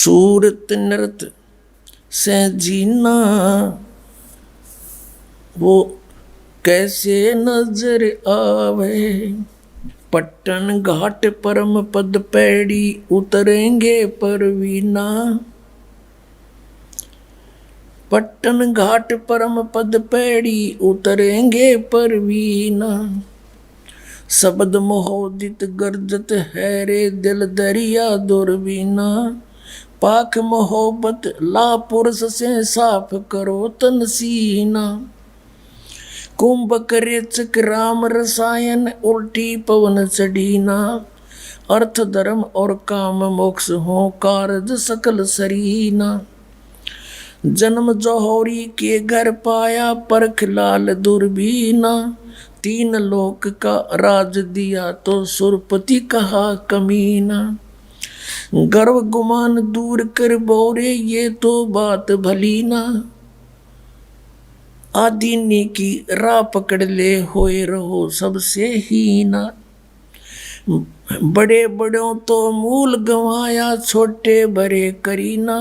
सूरत नृत से जीना वो कैसे नजर आवे। पट्टन घाट परम पद पैड़ी उतरेंगे परवीना। पट्टन घाट परम पद पैड़ी उतरेंगे परवीना। शब्द मोहोदित गर्जत है रे दिल दरिया दुर्बीना। पाक मोहब्बत ला पुरुष से साफ करो तन सीना। कुंभ करे चक राम रसायन उल्टी पवन चढ़ीना। अर्थ धर्म और काम मोक्ष हो कारज सकल सरीना। जन्म जौहरी के घर पाया परख लाल दुर्बीना। तीन लोक का राज दिया तो सुरपति कहा कमीना। गर्व गुमान दूर कर बोरे ये तो बात भली ना। आदीनी की राह पकड़ ले होए रहो सबसे हीना। बड़े बड़ों तो मूल गंवाया छोटे बड़े करीना।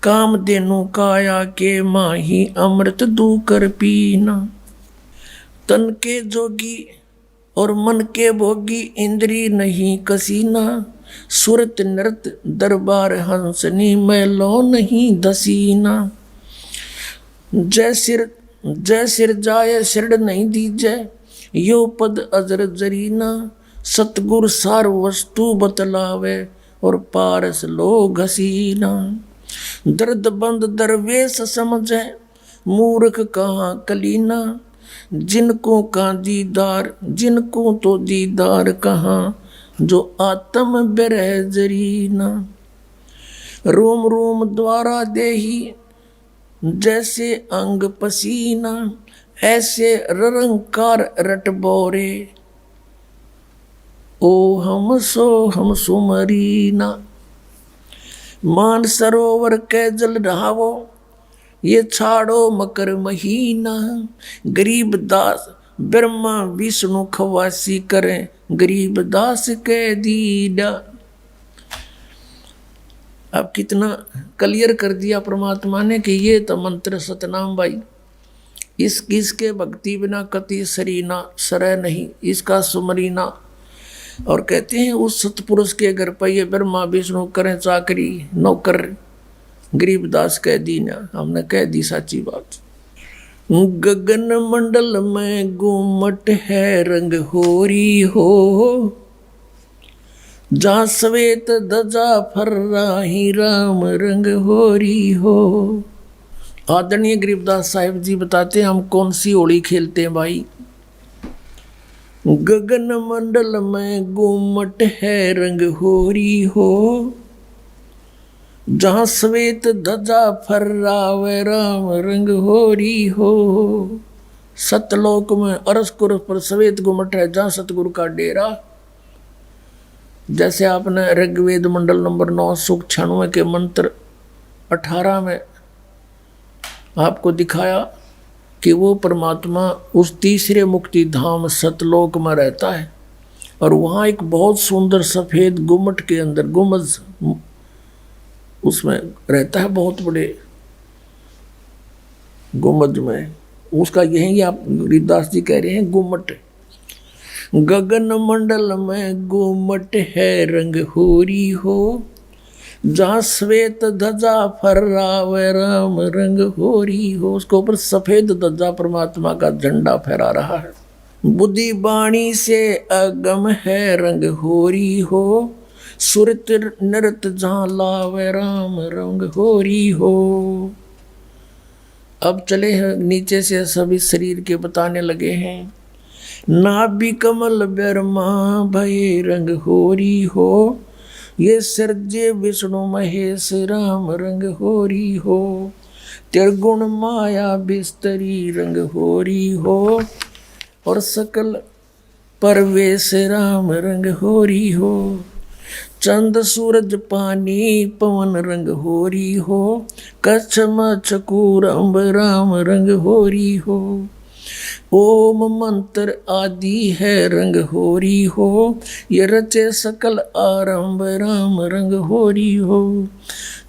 काम देनु काया के माही अमृत दू कर पीना। तन के जोगी और मन के भोगी इंद्री नहीं कसीना। सुरत नृत दरबार हंसनी मैलो नहीं दसीना। जय सिर जाय सिर नहीं दीजै यो पद अजर जरीना। सतगुर सार वस्तु बतलावे और पारस लो घसीना। दर्द बंद दरवेश समझे मूर्ख कहाँ कलीना। जिनको का दीदार जिनको तो दीदार कहाँ जो आत्म बिरह जरीना। रोम रोम द्वारा देही जैसे अंग पसीना। ऐसे ररंकार रट बोरे ओ हम सुमरीना। मान सरोवर के जल रहावो ये छाड़ो मकर महीना। गरीब दास ब्रह्मा विष्णु खवासी करें गरीब दास के दीदा। अब कितना क्लियर कर दिया परमात्मा ने कि ये तो मंत्र सतनाम भाई। इसके भक्ति बिना कति सरीना सरय नहीं इसका सुमरीना। और कहते हैं उस सतपुरुष के घर पर ये ब्रह्मा विष्णु करें चाकरी नौकर गरीबदास कह दी ना। हमने कह दी साची बात। गगन मंडल में गुमट है रंग होरी हो। जहाँ श्वेत ध्वजा फर्राही राम रंग होरी हो। आदरणीय गरीबदास साहिब जी बताते हैं हम कौन सी होली खेलते हैं भाई। गगन मंडल में गुमट है रंग होरी हो। जहाँ श्वेत ध्वजा फर्रावे राम रंग होरी हो। सतलोक में अरसकुर पर श्वेत गुमट है जहाँ सतगुरु का डेरा। जैसे आपने ऋग्वेद मंडल नंबर 9 सूक्त 96 के मंत्र 18 में आपको दिखाया कि वो परमात्मा उस तीसरे मुक्ति धाम सतलोक में रहता है। और वहाँ एक बहुत सुंदर सफ़ेद गुम्मट के अंदर गुम्बद उसमें रहता है बहुत बड़े गुम्बद में। उसका यही आप गरीबदास जी कह रहे हैं गुम्मट। गगन मंडल में गुम्मट है रंग होरी हो। जहाँ श्वेत ध्वजा फर्रावे राम रंग होरी हो। उसके ऊपर सफेद ध्वजा परमात्मा का झंडा फहरा रहा है। बुद्धि बाणी से अगम है रंग होरी हो। सुरत नृत जहाँ लावे राम रंग होरी हो। अब चले हैं नीचे से सभी शरीर के बताने लगे हैं। नाभि कमल ब्रह्मा भय रंग होरी हो। ये सर्जे विष्णु महेश राम रंग होरी हो। त्रिगुण माया बिस्तरी रंग होरी हो। और सकल परवेश राम रंग होरी हो। चंद सूरज पानी पवन रंग होरी हो। कच्छ मच्छ कूर अम्ब राम रंग होरी हो। ओम मंत्र आदि है रंग होरी हो, ये रचे सकल आरंभ राम रंग होरी हो।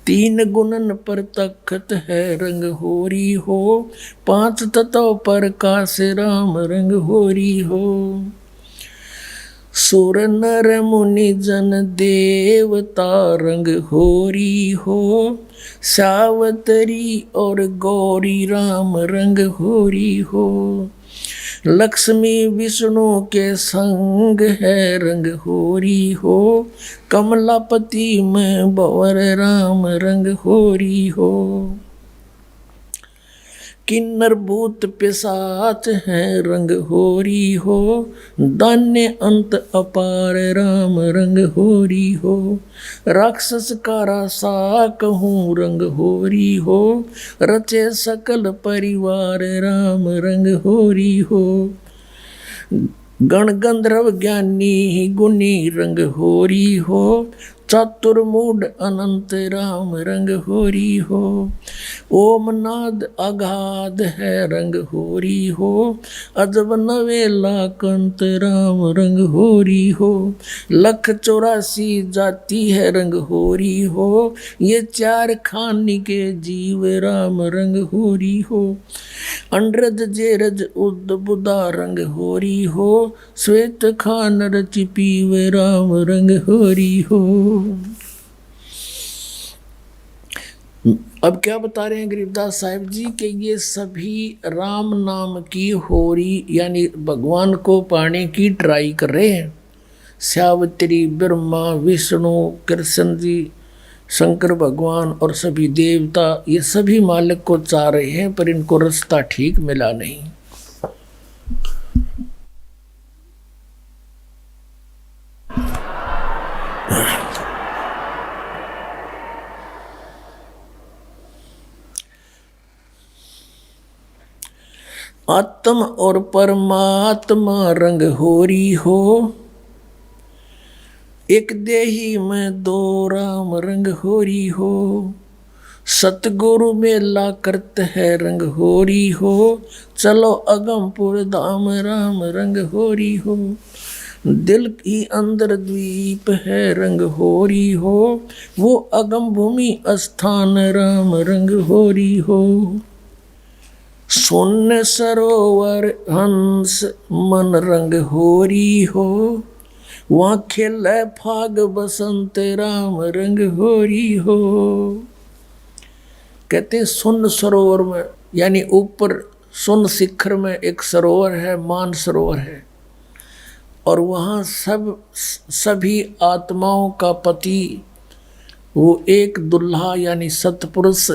तीन गुणन पर तखत है रंग होरी हो, पांच तत्व पर काश राम रंग होरी हो। सुर नर मुनि जन देवता रंग होरी हो, सावतरी और गौरी राम रंग होरी हो। लक्ष्मी विष्णु के संग है रंग होरी हो, कमलापति में भंवर राम रंग होरी हो। किन्नर भूत पिशाच है रंग होरी हो, दान्य अंत अपार राम रंग होरी हो। राक्षस कारा सा कहूँ रंग होरी हो, रचे सकल परिवार राम रंग होरी हो। गण गंधर्व ज्ञानी गुनी रंग होरी हो, चतुर्मूढ़ अनंत राम रंग होरी हो। ओम नाद अगाध है रंग होरी हो, अजब नवेला कंत राम रंग होरी हो। लख 84 जाति है रंग होरी हो, ये चार खानी के जीव राम रंग होरी हो। अंड्रज जेरज उद बुदा रंग होरी हो, श्वेत खान रचि पीव राम रंग होरी हो। अब क्या बता रहे हैं गरीबदास साहिब जी कि ये सभी राम नाम की होरी यानी भगवान को पाने की ट्राई कर रहे हैं। सावित्री, ब्रह्मा, विष्णु, कृष्ण जी, शंकर भगवान और सभी देवता ये सभी मालिक को चाह रहे हैं, पर इनको रास्ता ठीक मिला नहीं। आत्म और परमात्मा रंग होरी हो, एक देही में दो राम रंग होरी हो। सतगुरु मेला करते है रंग होरी हो, चलो अगमपुर धाम राम रंग होरी हो। दिल की अंदर द्वीप है रंग होरी हो, वो अगम भूमि स्थान राम रंग होरी हो। शून्य सरोवर हंस मन रंग होरी हो, वहाँ खेले फाग बसंत राम रंग होरी हो। कहते हैं शून्य सरोवर में यानी ऊपर शून्य शिखर में एक सरोवर है, मान सरोवर है, और वहाँ सभी आत्माओं का पति वो एक दुल्हा यानी सतपुरुष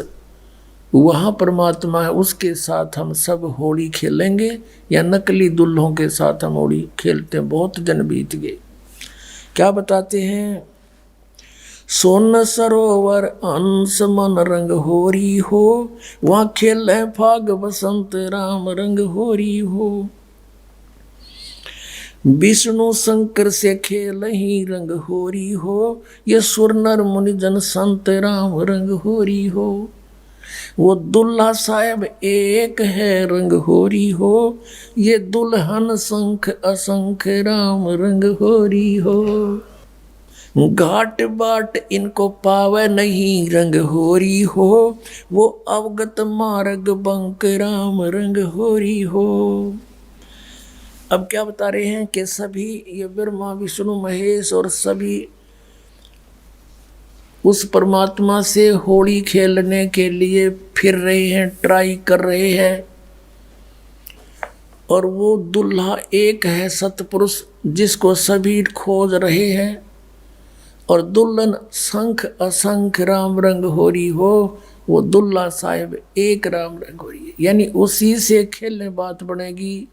वहाँ परमात्मा है, उसके साथ हम सब होली खेलेंगे या नकली दुल्हों के साथ हम होली खेलते हैं। बहुत दिन बीत गए। क्या बताते हैं? सोन सरोवर अंश मन रंग होरी हो, वहाँ खेले फाग बसंत राम रंग होरी हो। विष्णु शंकर से खेल ही रंग होरी हो, ये सुर नर मुनि जन संत राम रंग होरी हो। वो दुल्हा साहब एक है रंग होरी हो, ये दुल्हन संख असंख राम रंग होरी हो। घाट बाट इनको पावे नहीं रंग होरी हो, वो अवगत मार्ग बंक राम रंग होरी हो। अब क्या बता रहे हैं कि सभी ये ब्रह्मा विष्णु महेश और सभी उस परमात्मा से होली खेलने के लिए फिर रहे हैं, ट्राई कर रहे हैं, और वो दुल्हा एक है सतपुरुष जिसको सभी खोज रहे हैं, और दुल्हन संख असंख राम रंग होरी हो, वो दुल्हा साहिब एक राम रंग होरी है। यानी उसी से खेलने बात बनेगी,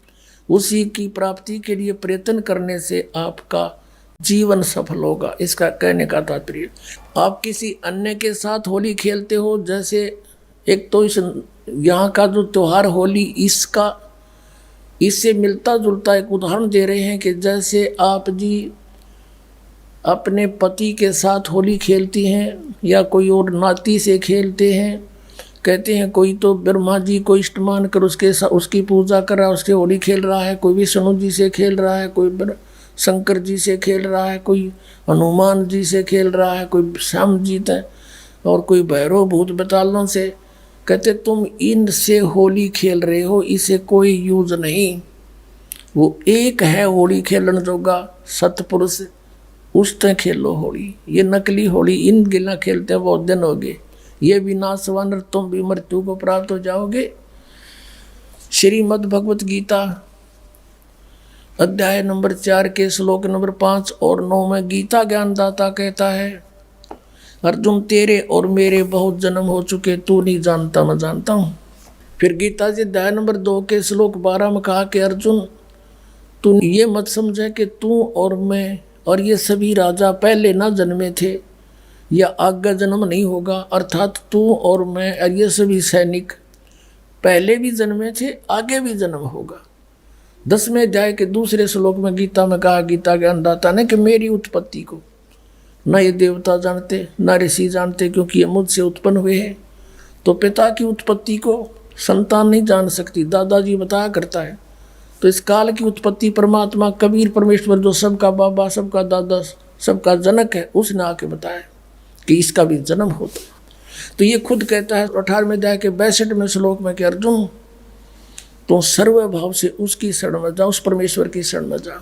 उसी की प्राप्ति के लिए प्रयत्न करने से आपका जीवन सफल होगा। इसका कहने का तात्पर्य, आप किसी अन्य के साथ होली खेलते हो, जैसे एक तो इस यहाँ का जो त्योहार होली इससे मिलता जुलता एक उदाहरण दे रहे हैं कि जैसे आप जी अपने पति के साथ होली खेलती हैं या कोई और नाती से खेलते हैं, कहते हैं कोई तो ब्रह्मा जी को इष्टमान कर उसकी पूजा कर रहा है, उसके होली खेल रहा है, कोई विष्णु जी से खेल रहा है, कोई शंकर जी से खेल रहा है, कोई हनुमान जी से खेल रहा है, कोई श्याम जी है, और कोई भैरव भूत बतालों से। कहते तुम इनसे होली खेल रहे हो, इसे कोई यूज नहीं। वो एक है होली खेलन जोगा सतपुरुष, उससे खेलो होली। ये नकली होली इन गिला खेलते हैं बहुत दिन हो गए। ये भी नासवान, तुम भी मृत्यु को प्राप्त हो जाओगे। श्रीमद् भगवत गीता अध्याय नंबर 4 के श्लोक नंबर 5 और 9 में गीता ज्ञानदाता कहता है, अर्जुन तेरे और मेरे बहुत जन्म हो चुके, तू नहीं जानता मैं जानता हूँ। फिर गीता जी अध्याय नंबर 2 के श्लोक 12 में कहा कि अर्जुन तू ये मत समझे कि तू और मैं और ये सभी राजा पहले ना जन्मे थे या आगे जन्म नहीं होगा, अर्थात तू और मैं और ये सभी सैनिक पहले भी जन्मे थे, आगे भी जन्म होगा। 10वें अध्याय के दूसरे श्लोक में गीता में कहा गीता ज्ञानदाता ने कि मेरी उत्पत्ति को न ये देवता जानते न ऋषि जानते, क्योंकि ये मुझसे उत्पन्न हुए हैं। तो पिता की उत्पत्ति को संतान नहीं जान सकती, दादाजी बताया करता है। तो इस काल की उत्पत्ति परमात्मा कबीर परमेश्वर जो सबका बाबा सबका दादा सबका जनक है, उसने आके बताया कि इसका भी जन्म होता है। तो ये खुद कहता है 18वें अध्याय के 62वें श्लोक में कि अर्जुन तो सर्वभाव से उसकी शरण में जा, उस परमेश्वर की शरण में जा,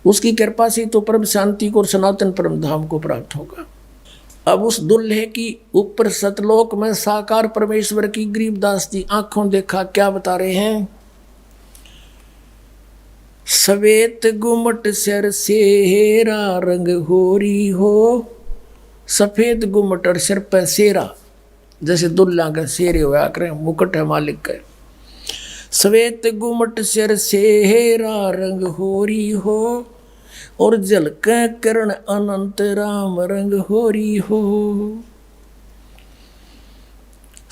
उसकी कृपा से तो परम शांति को और सनातन परम धाम को प्राप्त होगा। अब उस दुल्हे की ऊपर सतलोक में साकार परमेश्वर की गरीबदास जी आंखों देखा क्या बता रहे हैं, सवेत गुमट सिर सेरा रंग होरी हो, सफेद गुमट और सिर पर सेरा, जैसे दुल्ला का शेरे हुआ करें, मुकुट है मालिक का। सवेत गुमट सिर सेरा रंग होरी हो, और झलक करण अनंत राम रंग होरी हो।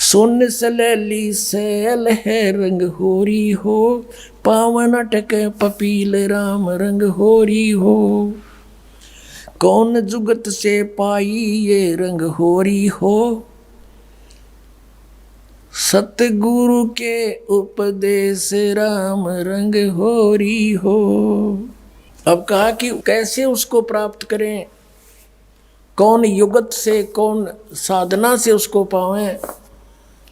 सोन सलैली सैल है रंग होरी हो, पावन अटक पपील राम रंग होरी हो। कौन जुगत से पाई ये रंग होरी हो, सतगुरु के उपदेश राम रंग होरी हो। अब कहा कि कैसे उसको प्राप्त करें, कौन युगत से कौन साधना से उसको पावें,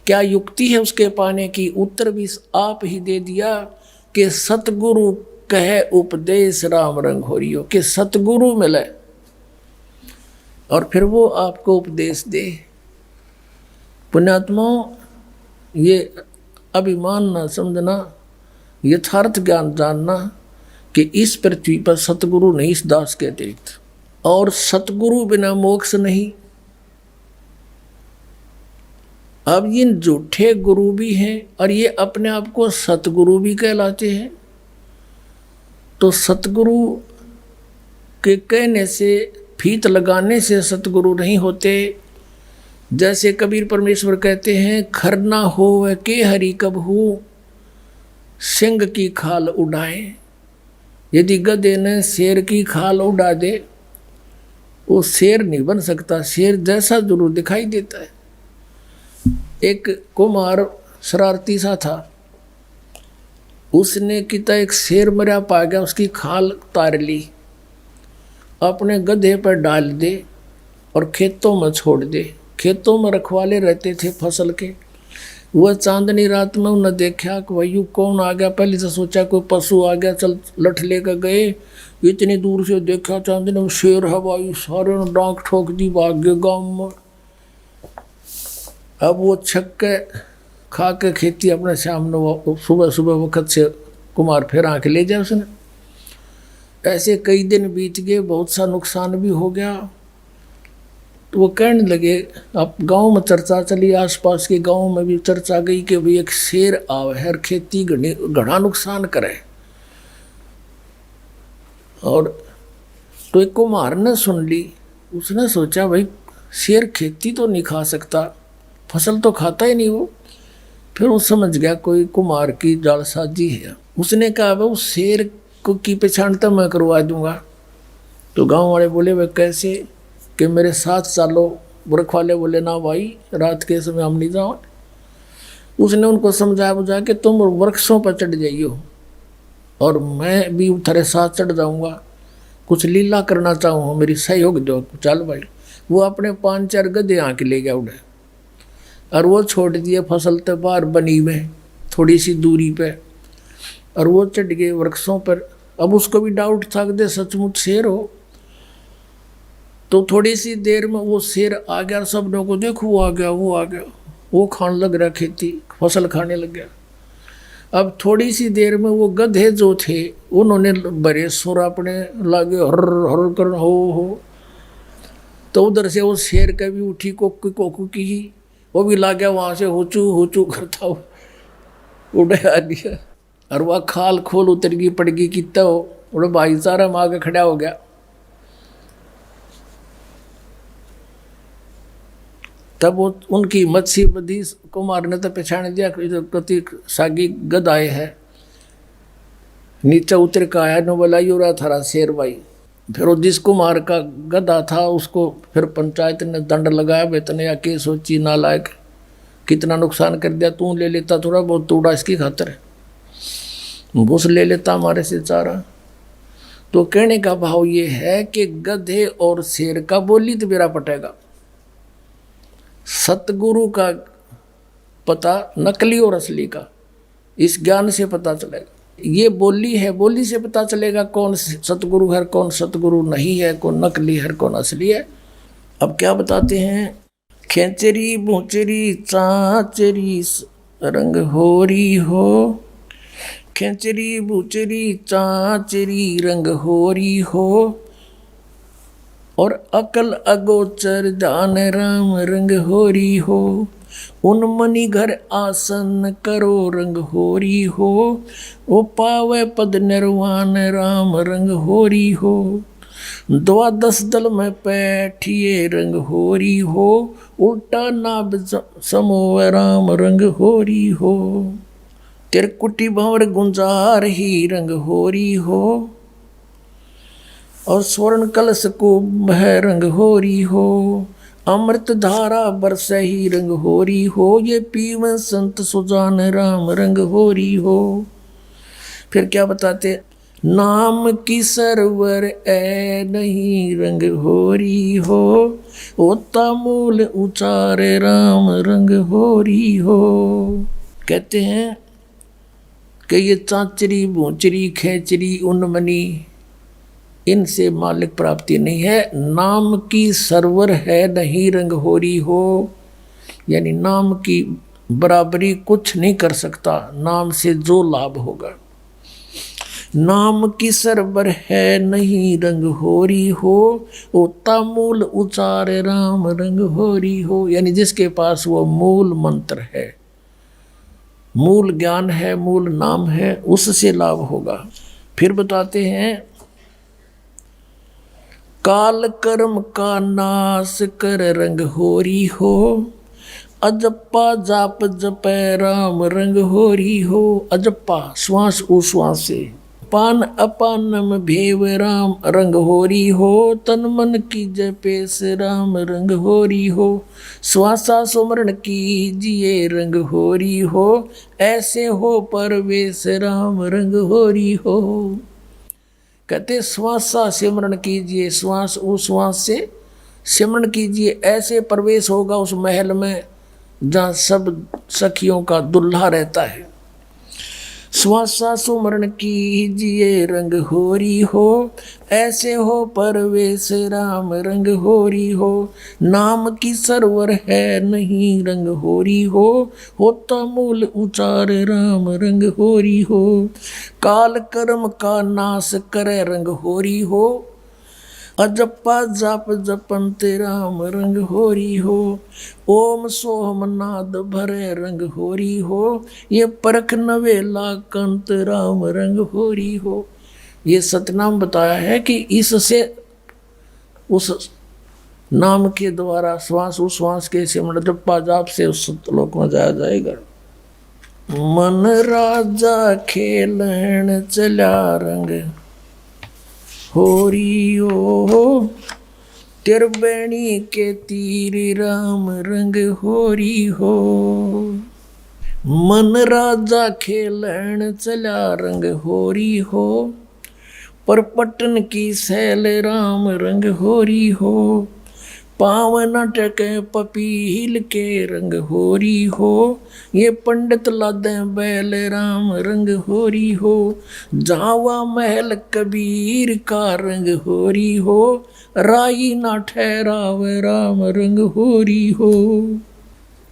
क्या युक्ति है उसके पाने की। उत्तर भी आप ही दे दिया कि सतगुरु कहे उपदेश राम रंग होरी हो, कि सतगुरु मिले और फिर वो आपको उपदेश दे। पुण्यात्माओं, ये अभिमान ना समझना, यथार्थ ज्ञान जानना कि इस पृथ्वी पर सतगुरु नहीं इस दास के अतिरिक्त, और सतगुरु बिना मोक्ष नहीं। अब ये झूठे गुरु भी हैं और ये अपने आप को सतगुरु भी कहलाते हैं। तो सतगुरु के कहने से, फीत लगाने से सतगुरु नहीं होते। जैसे कबीर परमेश्वर कहते हैं, खरना हो के हरि कबहू सिंह की खाल उड़ाए। यदि गधे ने शेर की खाल उड़ा दे, वो शेर नहीं बन सकता, शेर जैसा जरूर दिखाई देता है। एक कुम्हार शरारती सा था, उसने किता एक शेर मरा पा गया, उसकी खाल उतार ली, अपने गधे पर डाल दे और खेतों में छोड़ दे। खेतों में रखवाले रहते थे फसल के। वह चांदनी रात में उन्हें देखा कि भाई कौन आ गया, पहले से सोचा कोई पशु आ गया, चल लठ लेकर गए। इतनी दूर से देखा चांदनी में शेर है भाई, सारे ने डांक ठोक दी, भाग गए गाँव में। अब वो छक्के खा के खेती अपने सामने सुबह सुबह वक्त से कुमार फिर आके ले जाए उसने। ऐसे कई दिन बीत गए, बहुत सा नुकसान भी हो गया। तो वो कहने लगे, अब गांव में चर्चा चली, आसपास के गांव में भी चर्चा गई कि भाई एक शेर आवे है और खेती घना नुकसान करे। और तो एक कुम्हार ने सुन ली, उसने सोचा भाई शेर खेती तो नहीं खा सकता, फसल तो खाता ही नहीं वो। फिर वो समझ गया कोई कुम्हार की जालसाजी है। उसने कहा भाई उस शेर को की पहचान तो मैं करवा दूंगा। तो गांव वाले बोले भाई कैसे, कि मेरे साथ चलो। रखवाले बोले ना भाई, रात के समय हम नहीं जाओ। उसने उनको समझा बुझा के तुम वृक्षों पर चढ़ जाइयो और मैं भी तेरे साथ चढ़ जाऊंगा, कुछ लीला करना चाहूँ, मेरी सहयोग दो। चल भाई, वो अपने 5-4 गधे आके ले गया उड़े और वो छोड़ दिए फसल तो बाहर बनी में थोड़ी सी दूरी पे, और वो चढ़ गए वृक्षों पर। अब उसको भी डाउट था कि सचमुच शेर हो। तो थोड़ी सी देर में वो शेर आ गया, सब लोगों को देखो वो आ गया, वो आ गया, वो खाने लग रहा, खेती फसल खाने लग गया। अब थोड़ी सी देर में वो गधे जो थे उन्होंने बड़े सुर अपने लागे हर हर कर हो। तो उधर से वो शेर का भी उठी कोकू कोकू की, वो भी ला गया वहाँ से होचू करता हो उड़े आ गया। और वह खाल खोल उतर गई पड़ गई कितना हो, उड़े भाईचारा में आगे खड़ा हो गया। तब वो उनकी मच्छी बदी कुमार ने तो पहचान दिया कति सागी गदाए है। नीचे उतर का आया नो बोला यो रहा थारा शेर भाई। फिर वो जिस कुमार का गधा था उसको फिर पंचायत ने दंड लगाया, बेतने या के सोची नालायक कितना नुकसान कर दिया, तू ले लेता थोड़ा बहुत तोड़ा इसकी खातर, भूस ले लेता हमारे से चारा। तो कहने का भाव ये है कि गधे और शेर का बोली तो मेरा पटेगा, सतगुरु का पता नकली और असली का इस ज्ञान से पता चलेगा। ये बोली है, बोली से पता चलेगा कौन सतगुरु है, कौन सतगुरु नहीं है, कौन नकली है, कौन असली है। अब क्या बताते हैं, खेचरी भूचरी चाचरी रंग होरी हो, खेचरी भूचरी चाचरी रंग होरी हो, और अकल अगोचर जान राम रंग होरी हो, उन मणि घर आसन करो रंग होरी हो, ओ पावे पद निर्वाण राम रंग होरी हो, 12 दल में बैठिए रंग होरी हो, उल्टा नाभ समो राम रंग होरी हो, तिरकुटी भंवर गुंजार ही रंग होरी हो, और स्वर्ण कलश को बह रंग होरी हो, अमृत धारा बरस ही रंग होरी हो, ये पीव संत सुजान राम रंग होरी हो। फिर क्या बताते, नाम की सरवर ए नहीं रंग होरी हो, होता मूल उचारे राम रंग होरी हो। कहते हैं कि ये चाचरी भूचरी खेचरी उन्मनी इनसे मालिक प्राप्ति नहीं है, नाम की सरवर है नहीं रंग होरी हो, यानी नाम की बराबरी कुछ नहीं कर सकता नाम से जो लाभ होगा। नाम की सरवर है नहीं रंग होरी हो, ओता मूल उचार राम रंग होरी हो, यानी जिसके पास वो मूल मंत्र है, मूल ज्ञान है, मूल नाम है, उससे लाभ होगा। फिर बताते हैं, काल कर्म का नाश कर रंग होरी हो, अजप्पा जाप जपै राम रंग होरी हो। अजप्पा श्वास उश्वास से, पान अपानम भेव राम रंग होरी हो, तन मन की जपेस राम रंग होरी हो, श्वासा सुमरण कीजिए रंग होरी हो, ऐसे हो परवेश राम रंग होरी हो। कहते श्वासा सिमरण कीजिए, श्वास उश्वास से सिमरण कीजिए, ऐसे प्रवेश होगा उस महल में जहाँ सब सखियों का दुल्हा रहता है। श्वासा सुमरण कीजिए रंग होरी हो, ऐसे हो परवेश राम रंग होरी हो, नाम की सरवर है नहीं रंग होरी हो, होता मूल उचार राम रंग होरी हो, काल कर्म का नाश करे रंग होरी हो, अजप्पा जाप जपंत राम रंग होरी हो, ओम सोम नाद भरे रंग होरी हो, ये परख नवेला कंत राम रंग होरी हो। ये सतनाम बताया है कि इससे उस नाम के द्वारा श्वास उश्वास के सिमरण जप्पा जाप से उस सतलोक में जाया जाएगा। मन राजा खेलन चला रंग होरी ओ, तिरबेणी के तीर राम रंग होरी हो, मन राजा खेलन चला रंग होरी हो, पर पटन की सैल राम रंग होरी हो। पावन टके पपील के रंग होरी हो, ये पंडित लादे बैल राम रंग होरी हो। जावा महल कबीर का रंग होरी हो, राई ना ठहराव राम रंग होरी हो।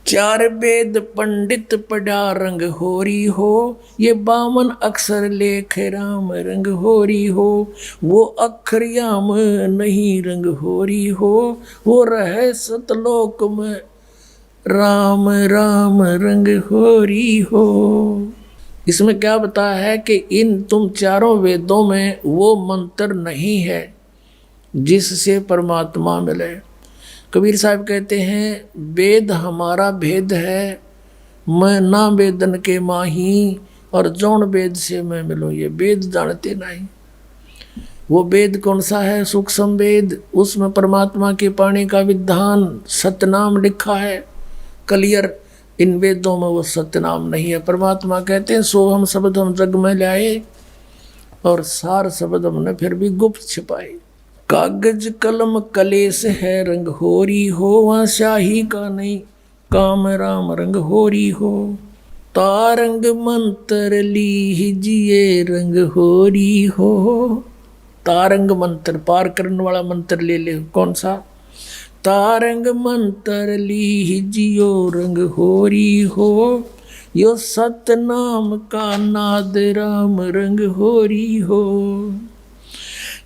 चार वेद पंडित पढ़ा रंग होरी हो, ये 52 अक्षर लेख राम रंग होरी हो। वो अक्षर याम नहीं रंग होरी हो, वो रहे सतलोक में राम राम रंग होरी हो। इसमें क्या बताया है कि इन तुम चारों वेदों में वो मंत्र नहीं है जिससे परमात्मा मिले। कबीर साहब कहते हैं वेद हमारा भेद है, मैं ना वेदन के माही, और जौन वेद से मैं मिलूँ, ये वेद जानते नहीं। वो वेद कौन सा है? सूक्ष्म वेद, उसमें परमात्मा के पाणी का विधान सतनाम लिखा है क्लियर। इन वेदों में वो सतनाम नहीं है। परमात्मा कहते हैं सोहम शब्द हम जग में लाए, और सार शब्द हमने फिर भी गुप्त छिपाए। कागज कलम कलेस है रंग होरी हो, वहाँ शाही का नहीं काम राम रंग होरी हो। तारंग मंत्र लीजिए रंग होरी हो। तारंग मंत्र पार करने वाला मंत्र ले ले। कौन सा? तारंग मंत्र लीजियो रंग होरी हो, यो सतनाम का नाद राम रंग होरी हो।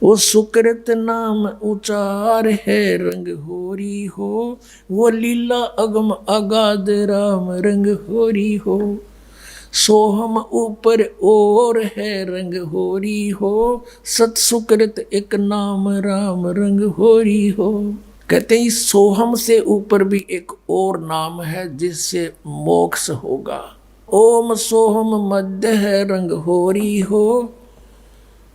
वो सुकृत नाम उचार है रंग होरी हो, वो लीला अगम अगाध राम रंग होरी हो। सोहम ऊपर और है रंग होरी हो, सत सुकृत एक नाम राम रंग होरी हो। कहते हैं इस सोहम से ऊपर भी एक और नाम है जिससे मोक्ष होगा। ओम सोहम मध्य है रंग होरी हो,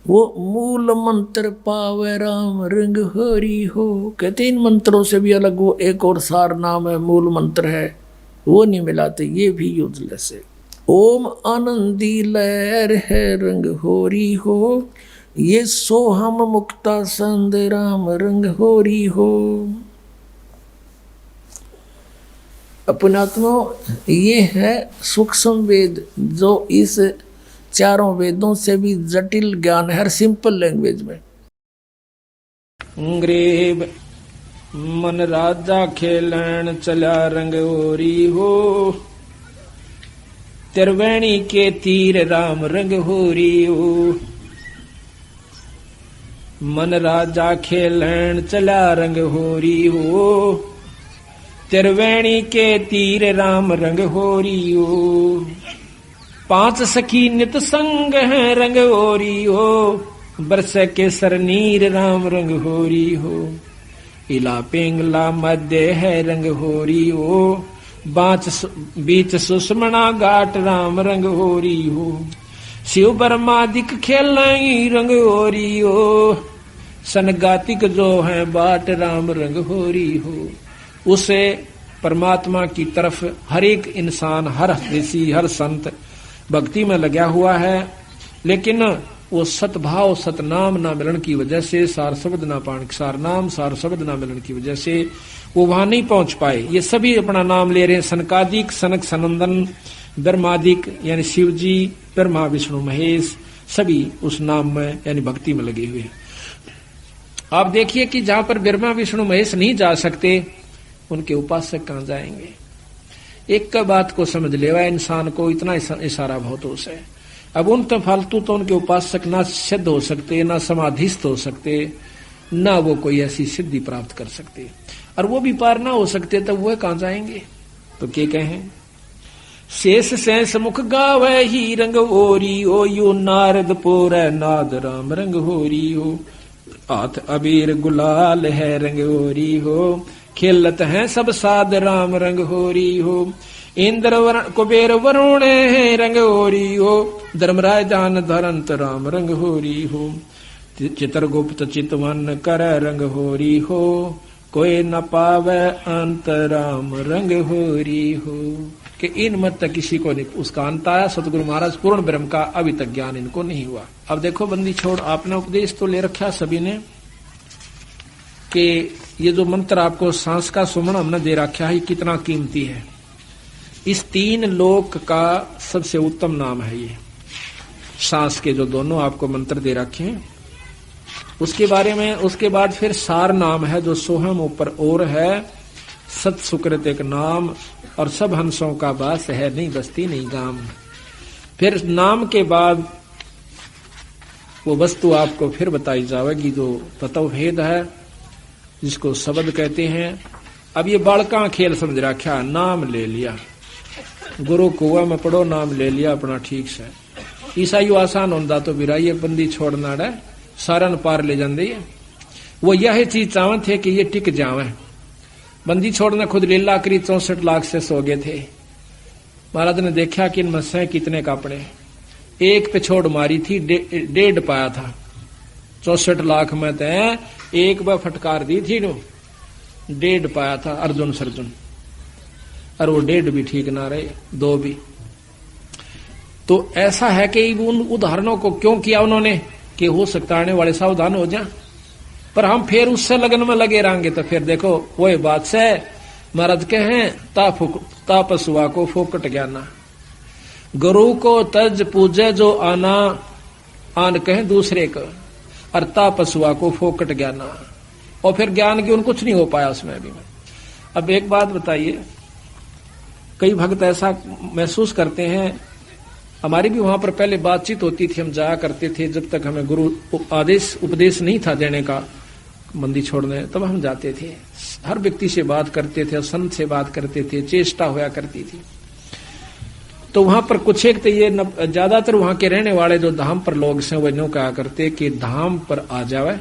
वो मूल मंत्र पावे राम रंग होरी हो। कहते इन मंत्रों से भी अलग वो एक और सार नाम है, मूल मंत्र है, वो नहीं मिलाते, ये भी यूजलेस है। ओम आनंदी लहर है रंग होरी हो, ये सोहम मुक्ता संद राम रंग होरी हो। अपनात्मा ये है सूक्ष्म वेद, जो इस चारों वेदों से भी जटिल ज्ञान है, हर सिंपल लैंग्वेज में। ग्रेब मन राजा खेलन चला रंग होरी हो, त्रिवेणी के तीर राम रंग होरी हो। मन राजा खेलन चला रंग होरी हो, त्रिवेणी के तीर राम रंग होरी हो। 5 सखी नित संग है रंग होरी हो, बरस के सरनीर राम रंग होरी हो। इला पिंगला मध्य है रंग होरी हो, बीच सुषमना घाट राम रंग होरी हो। शिव बर्मादिक खेलाई रंग होरी हो, सनगातिक जो है बाट राम रंग होरी हो। उसे परमात्मा की तरफ हर एक इंसान, हर ऋषि, हर संत भक्ति में लगा हुआ है, लेकिन वो सतभाव सतनाम ना मिलन की वजह से, सार शब्द ना पाण सार नाम सार शब्द ना मिलन की वजह से वो वहां नहीं पहुंच पाए। ये सभी अपना नाम ले रहे हैं, सनकादिक, सनक सनंदन, ब्रह्मादिक यानी शिव जी, ब्रह्मा विष्णु महेश, सभी उस नाम में यानी भक्ति में लगे हुए हैं। आप देखिए कि जहां पर ब्रह्मा विष्णु महेश नहीं जा सकते, उनके उपासक कहां जाएंगे। एक का बात को समझ लेवा इंसान को, इतना इशारा बहुत होश है। अब उन तो फालतू तो उनके उपासक ना सिद्ध हो सकते, ना समाधिस्थ हो सकते, ना वो कोई ऐसी सिद्धि प्राप्त कर सकते, और वो भी पार ना हो सकते, तब वो कहां जाएंगे। तो क्या कहें? शेष सैंस मुख गावे ही रंग होरी हो, यो नारद पोर नाद राम रंग होरी हो। हाथ अबीर गुलाल है रंग होरी हो, खेलत हैं सब साध राम रंग होरी हो। इंद्र कुबेर वरुण है रंग होरी हो, धर्मराज दान धरंत राम रंग होरी हो। चित्रगुप्त चितवन कर रंग होरी हो, कोई न पावे अंत राम रंग होरी हो। कि इन मत तक किसी को नहीं उसका अंत आया। सतगुरु महाराज पूर्ण ब्रह्म का अभी तक ज्ञान इनको नहीं हुआ। अब देखो बंदी छोड़, आपने उपदेश तो ले रखा सभी ने कि ये जो मंत्र आपको सांस का सुमन हमने दे रखा है कितना कीमती है। इस 3 लोक का सबसे उत्तम नाम है ये सांस के जो दोनों आपको मंत्र दे रखे हैं। उसके बारे में उसके बाद फिर सार नाम है जो सोहम ऊपर और है, सत सुकृत एक नाम और सब हंसों का बास है, नहीं बस्ती नहीं गाम। फिर नाम के बाद वो वस्तु आपको फिर बताई जाएगी जो तत्व भेद है जिसको शब्द कहते हैं। अब ये बालका खेल समझ रखा, नाम ले लिया, गुरु कुआ में पढ़ो, नाम ले लिया अपना ठीक से। ईसाई आसान होता तो बिराइए बंदी छोड़ना है, सारन पार ले जाते। वो यह चीज चाहते थे कि ये टिक जावे। बंदी छोड़ने खुद लीला करी 64 लाख से सो गए थे। महाराज ने देखा कि इन मस्से कितने कापड़े, एक पे छोड़ मारी थी 1.5 पाया था। 64 लाख में तो एक बार फटकार दी थी नो 1.5 पाया था अर्जुन सर्जुन, और वो 1.5 भी ठीक ना रहे, 2 भी। तो ऐसा है कि उन उदाहरणों को क्यों किया उन्होंने कि हो सकता आने वाले सावधान हो जाए, पर हम फिर उससे लगन में लगे रहेंगे तो फिर देखो वही बात से महाराज कहें तापसुआ को फोकट ज्ञाना, गुरु को तज पूजे जो आना आन कहें दूसरे को, और तापसुआ को फोकट ज्ञाना। और फिर ज्ञान की उन कुछ नहीं हो पाया उसमें भी। अब एक बात बताइए, कई भक्त ऐसा महसूस करते हैं, हमारी भी वहां पर पहले बातचीत होती थी, हम जाया करते थे जब तक हमें गुरु उपदेश नहीं था देने का बंदी छोड़ने, तब हम जाते थे, हर व्यक्ति से बात करते थे, संत से बात करते थे, चेष्टा होया करती थी। तो वहां पर कुछ एक तो ये ज्यादातर वहां के रहने वाले जो धाम पर लोग हैं वो यूं कहा करते कि धाम पर आ जावे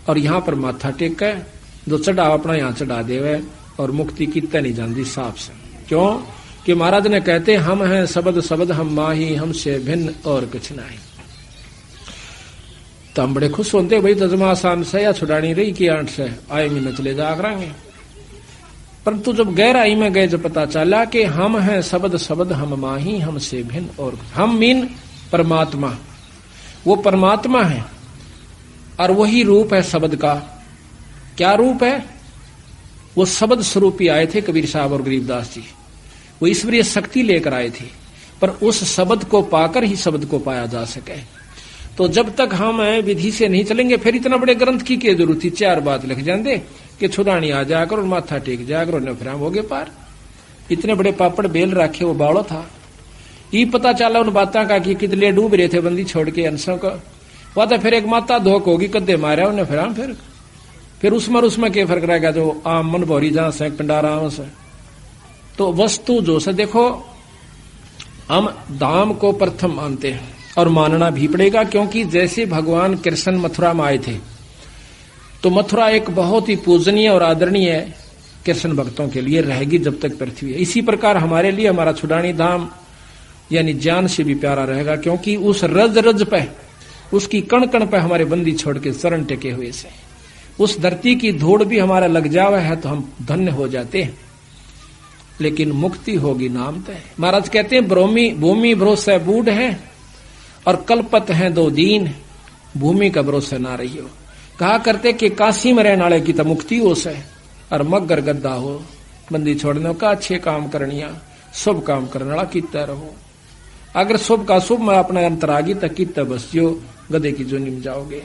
और यहाँ पर माथा टेके, जो चढ़ावा अपना यहाँ चढ़ा देवे और मुक्ति कितने नहीं जाती साफ से। क्यों कि महाराज ने कहते हम हैं शब्द शब्द हम माही, हमसे भिन्न और कुछ नहीं। तो हम बड़े खुश होते भाई तजमा आसान से या छुड़ानी रही कि 8 से आए महीने चले जा करेंगे। परंतु जब गहराई में गए जब पता चला कि हम हैं शब्द शब्द हम माही, हमसे भिन्न और हम मीन परमात्मा, वो परमात्मा है और वही रूप है शब्द का। क्या रूप है? वो शब्द स्वरूप ही आए थे कबीर साहब और गरीबदास जी, वो ईश्वरीय शक्ति लेकर आए थे, पर उस शब्द को पाकर ही शब्द को पाया जा सके। तो जब तक हम विधि से नहीं चलेंगे फिर इतना बड़े ग्रंथ की क्या जरूरत थी, 4 बात लिख जाते कि छुड़ानी आ जाकर और माथा टेक जाकर और फिर हम हो गए पार। इतने बड़े पापड़ बेल रखे, वो बावड़ो था। ये पता चला उन बातों का कि कितने डूब रहे थे बंदी छोड़ के अंशों का। वह तो फिर एक माता धोक होगी कद्दे मारा उन्हें, फिर उसमें क्या फर्क रहेगा जो आम मन भौरी जहां से पिंडाराम से। तो वस्तु जो से देखो हम धाम को प्रथम मानते हैं और मानना भी पड़ेगा, क्योंकि जैसे भगवान कृष्ण मथुरा में आए थे तो मथुरा एक बहुत ही पूजनीय और आदरणीय कृष्ण भक्तों के लिए रहेगी जब तक पृथ्वी है। इसी प्रकार हमारे लिए हमारा छुड़ानी धाम यानी जान से भी प्यारा रहेगा, क्योंकि उस रज रज पे, उसकी कण कण पे हमारे बंदी छोड़ के शरण टेके हुए से उस धरती की धूड़ भी हमारा लग जावा है तो हम धन्य हो जाते हैं। लेकिन मुक्ति होगी नाम तय। महाराज कहते हैं भूमि भरोसे बूढ़ है और कल्पत है 2 दीन, भूमि का भरोसा ना रही हो। कहा करते कि काशी में रहने वाले की तो मुक्ति हो से और मगर गद्दा हो बंदी छोड़ने का, अच्छे काम करनिया, शुभ काम करने वाला कितना रहो। अगर शुभ का शुभ में अपना अंतरागी तक कितना बसियो गधे की जो निम जाओगे।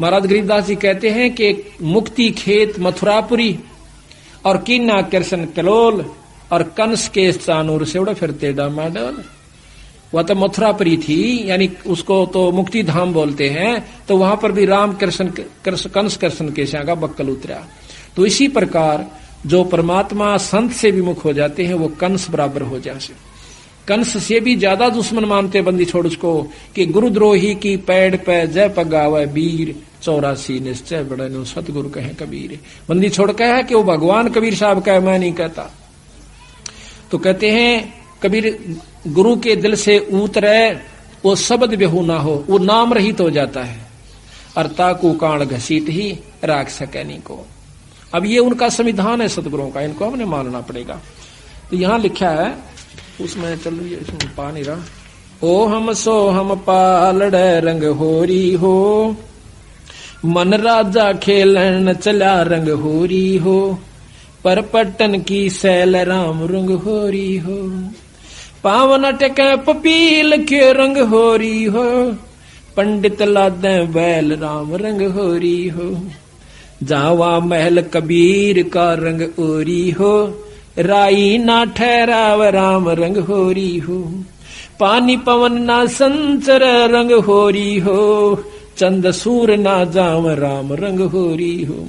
महाराज गरीबदास जी कहते हैं कि मुक्ति खेत मथुरापुरी और कीना कृष्ण कलोल और कंस के चानूर से उड़ा फिरते डामाडोल। वह तो मथुरापुरी थी, यानी उसको तो मुक्ति धाम बोलते हैं। तो वहां पर भी राम कृष्ण कंस कृष्ण के का बक्कल उतरा। तो इसी प्रकार जो परमात्मा संत से विमुख हो जाते हैं वो कंस बराबर हो जाते। कंस से भी ज्यादा दुश्मन मानते बंदी छोड़ उसको कि गुरुद्रोही की पैड़ पे जय पगावे वीर, 84 निश्चय बड़े सतगुरु कहे कबीर। बंदी छोड़ कहे कि वो भगवान कबीर साहब कहे, मैं नहीं कहता। तो कहते हैं कबीर गुरु के दिल से उतरे वो शब्द बेहू ना हो, वो नाम रहित हो जाता है। अर्ता को काण घसीट ही राख सके नहीं को। अब ये उनका संविधान है सतगुरुओं का, इनको हमने मानना पड़ेगा। तो यहां लिखा है उसमें चल रही है, इसमें पा नहीं रहा। ओ हम सो हम पालड़ रंग होरी हो, मन राजा खेलन चला रंग होरी हो, पर पट्टन की सैल राम रंग होरी हो, पावन टके पपील के रंग होरी हो, पंडित लादे बैल राम रंग होरी हो, जावा महल कबीर का रंग ओरी हो, राई ना ठहराव राम रंग होरी हो, पानी पवन ना संचर रंग होरी हो, चंद सूर ना जाम राम रंग होरी हो,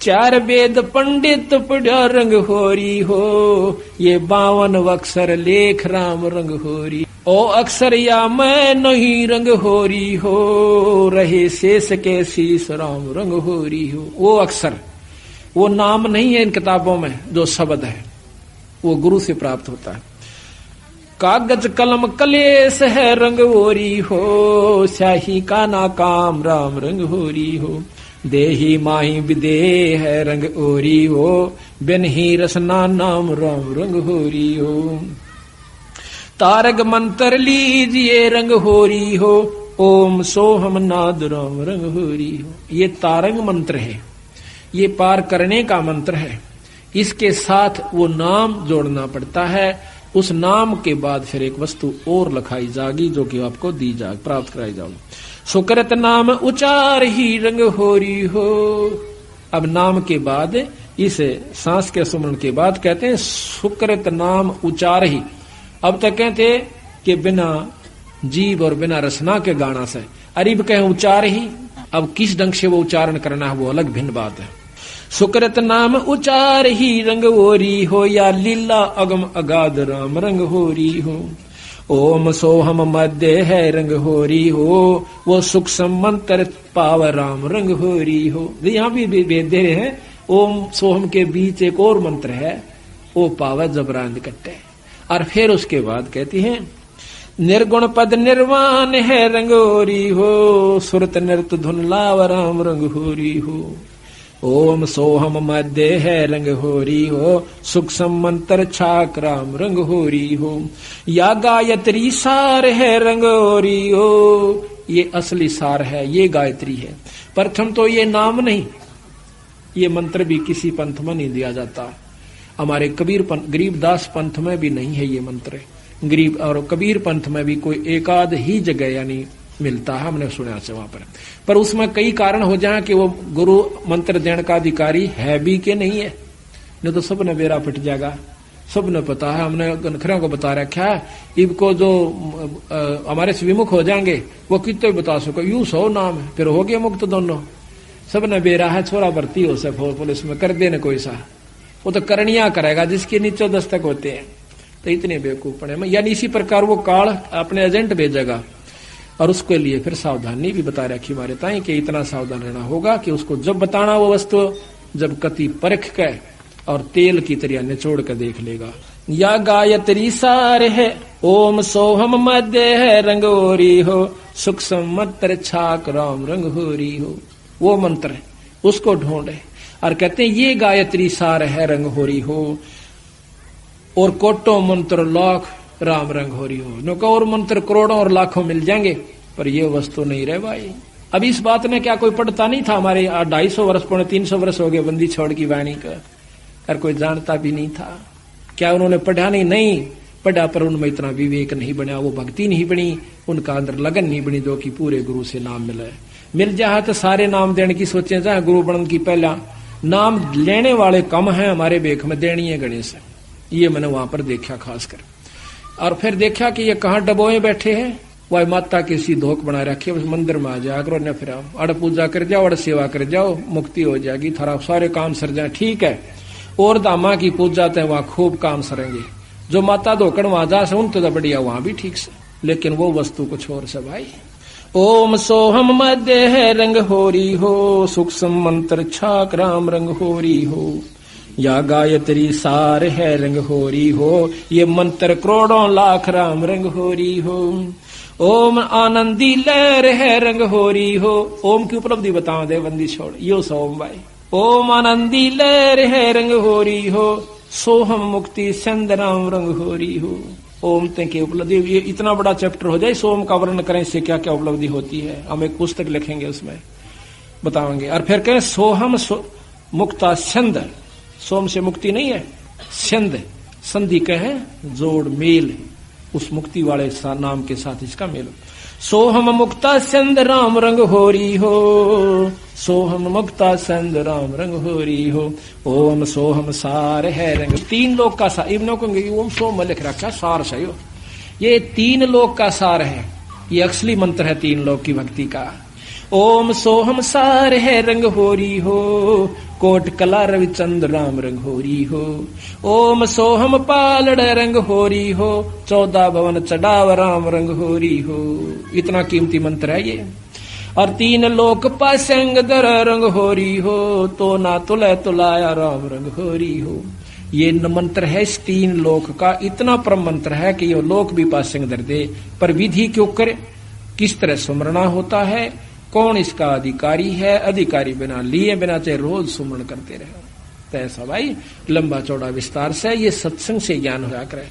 चार वेद पंडित पढ़ा रंग होरी हो, ये 52 अक्षर लेख राम रंग होरी, ओ अक्षर या मैं नहीं रंग होरी हो, रहे शेष के शीश राम रंग होरी हो। वो अक्षर, वो नाम नहीं है इन किताबों में, जो शब्द है वो गुरु से प्राप्त होता है। कागज कलम कलेश है रंग होरी हो, स्याही का ना काम राम रंग होरी हो, देही माही विदेह है रंग ओरी हो, बिन ही रसना नाम राम रंग होरी हो, तारक मंत्र लीजिए रंग होरी हो, ओम सोहम नाद राम रंग होरी हो। ये तारंग मंत्र है, ये पार करने का मंत्र है, इसके साथ वो नाम जोड़ना पड़ता है। उस नाम के बाद फिर एक वस्तु और लखाई जागी जो कि आपको दी जाग प्राप्त कराई जाओगी। सुकृत नाम उचार ही रंग होरी हो। अब नाम के बाद इस सांस के सुमरण के बाद कहते हैं सुकृत नाम उचार ही। अब तक कहते कि बिना जीव और बिना रसना के गाना से, अरिब कहें उचार ही। अब किस ढंग से वो उच्चारण करना है वो अलग भिन्न बात है। सुकृत नाम उचार ही रंग होरी हो, या लीला अगम अगाध राम रंग होरी हो। ओम सोहम मध्य है रंग होरी हो, वो सुख मंत्र पाव राम रंग होरी हो। यहाँ भी वेद दे रहे हैं ओम सोहम के बीच एक और मंत्र है, वो पाव जबरान कट्टे। और फिर उसके बाद कहती है निर्गुण पद निर्वाण है रंग होरी हो, सुरत नृत धुन लाव राम रंग होरी हो। ओम सोहम मध्य है रंग होरी हो, सुख मंत्र छाक राम रंग होरी हो। या गायत्री सार है रंग होरी हो, ये असली सार है, ये गायत्री है। प्रथम तो ये नाम नहीं, ये मंत्र भी किसी पंथ में नहीं दिया जाता। हमारे गरीबदास पंथ में भी नहीं है ये मंत्र। गरीब और कबीर पंथ में भी कोई एकाध ही जगह यानी मिलता है, हमने सुना से वहां पर उसमें कई कारण हो जाए कि वो गुरु मंत्र देने का अधिकारी है भी कि नहीं है, नहीं तो सबने बेरा पिट जाएगा। सबने पता है, हमने गनखरों को बता रखा है। इनको जो हमारे से विमुख हो जाएंगे वो कितने बता सको, यूं 100 नाम है, फिर हो गए मुक्त दोनों। सबने बेरा है, छोरा भर्ती हो सके पुलिस में कर देने कोई सा, वो तो करनिया करेगा जिसके नीचे दस्तक होते हैं। तो इतने बेवकूफ पड़े में, यानी इसी प्रकार वो काल अपने एजेंट भेजेगा और उसके लिए फिर सावधानी भी बता रखी हमारे ताई कि इतना सावधान रहना होगा कि उसको जब बताना वो वस्तु जब कति परख के और तेल की तरह निचोड़ के देख लेगा। या गायत्री सार है, ओम सोहम मध्य है रंग होरी हो, सुख मंत्र छाक राम रंग होरी हो। वो मंत्र है, उसको ढूंढे और कहते हैं ये गायत्री सार है रंग होरी हो, और कोटो मंत्र लाख राम रंग होरी हो। नो और मंत्र करोड़ों और लाखों मिल जाएंगे, पर ये वस्तु नहीं रहे भाई। अब इस बात में क्या कोई पढ़ता नहीं था? हमारे 250 वर्ष 350 वर्ष हो गए बंदी छोड़ की वाणी का, और कोई जानता भी नहीं था। क्या उन्होंने पढ़ा नहीं पढ़ा, पर उनमें इतना विवेक नहीं बना, वो भक्ति नहीं बनी, उनका अंदर लगन नहीं बनी जो कि पूरे गुरु से नाम मिल जाए तो सारे नाम देने की सोचे जाए। गुरु बनने की पहला नाम लेने वाले कम है हमारे बेख में, देनी है गणेश। ये मैंने वहां पर देखा खासकर। और फिर देखा कि ये कहाँ डबोए बैठे हैं, वह माता की सी धोख बना रखी है। उस मंदिर में आ जाया करो, न फिर आओ, अड़ पूजा कर जाओ, अड़ सेवा कर जाओ, मुक्ति हो जाएगी, थारा सारे काम सर जाए। ठीक है, और दामा की पूजा तो वहां खूब काम सरेंगे। जो माता धोकड़ वहां जा से उन तो बढ़िया वहां भी ठीक से, लेकिन वो वस्तु कुछ और से भाई। ओम सोहम मध्य है रंग होरी हो, सुख मंत्र छाक राम रंग होरी हो। या गायत्री सार है रंग होरी हो, ये मंत्र करोड़ों लाख राम रंग होरी हो। ओम आनंदी लहर है रंग होरी हो। ओम की उपलब्धि बताओ दे बंदी छोड़, यो सोम भाई। ओम आनंदी लहर है रंग होरी हो, सोहम मुक्ति चंद राम रंग होरी हो। ओम ते की उपलब्धि, ये इतना बड़ा चैप्टर हो जाए सोम का वर्णन करें, इससे क्या क्या उपलब्धि होती है, हम एक पुस्तक लिखेंगे उसमें बताएंगे। और फिर कहें सोहम मुक्ता छंद, सोम से मुक्ति नहीं है, छंद संधि कहे जोड़ मेल, उस मुक्ति वाले नाम के साथ इसका मेल। सोहम मुक्ता छंद राम रंग होरी हो, सोहम मुक्ता छंद राम रंग होरी हो, ओम सोहम सार है रंग। तीन लोक का सार, इब्नों को ओम सोम में लिख रखा सार सही हो, ये तीन लोक का सार है, ये असली मंत्र है तीन लोक की भक्ति का। ओम सोहम सार है रंग होरी हो, कोट कला रविचंद राम रंग होरी हो, ओम सोहम पालड़ रंग होरी हो, 14 भवन चढ़ाव राम रंग होरी हो। इतना कीमती मंत्र है ये। और तीन लोक पासंग दर रंग होरी हो, तो ना तुले तुलाया राम रंग होरी हो। ये मंत्र है इस तीन लोक का, इतना परम मंत्र है कि ये लोक भी पासंग दर दे। पर विधि क्यों करे, किस तरह सुमरना होता है, कौन इसका अधिकारी है, अधिकारी बिना लिए बिना चाहे रोज सुमरण करते रहे। तो ऐसा भाई लंबा चौड़ा विस्तार से ये सत्संग से ज्ञान होया करे।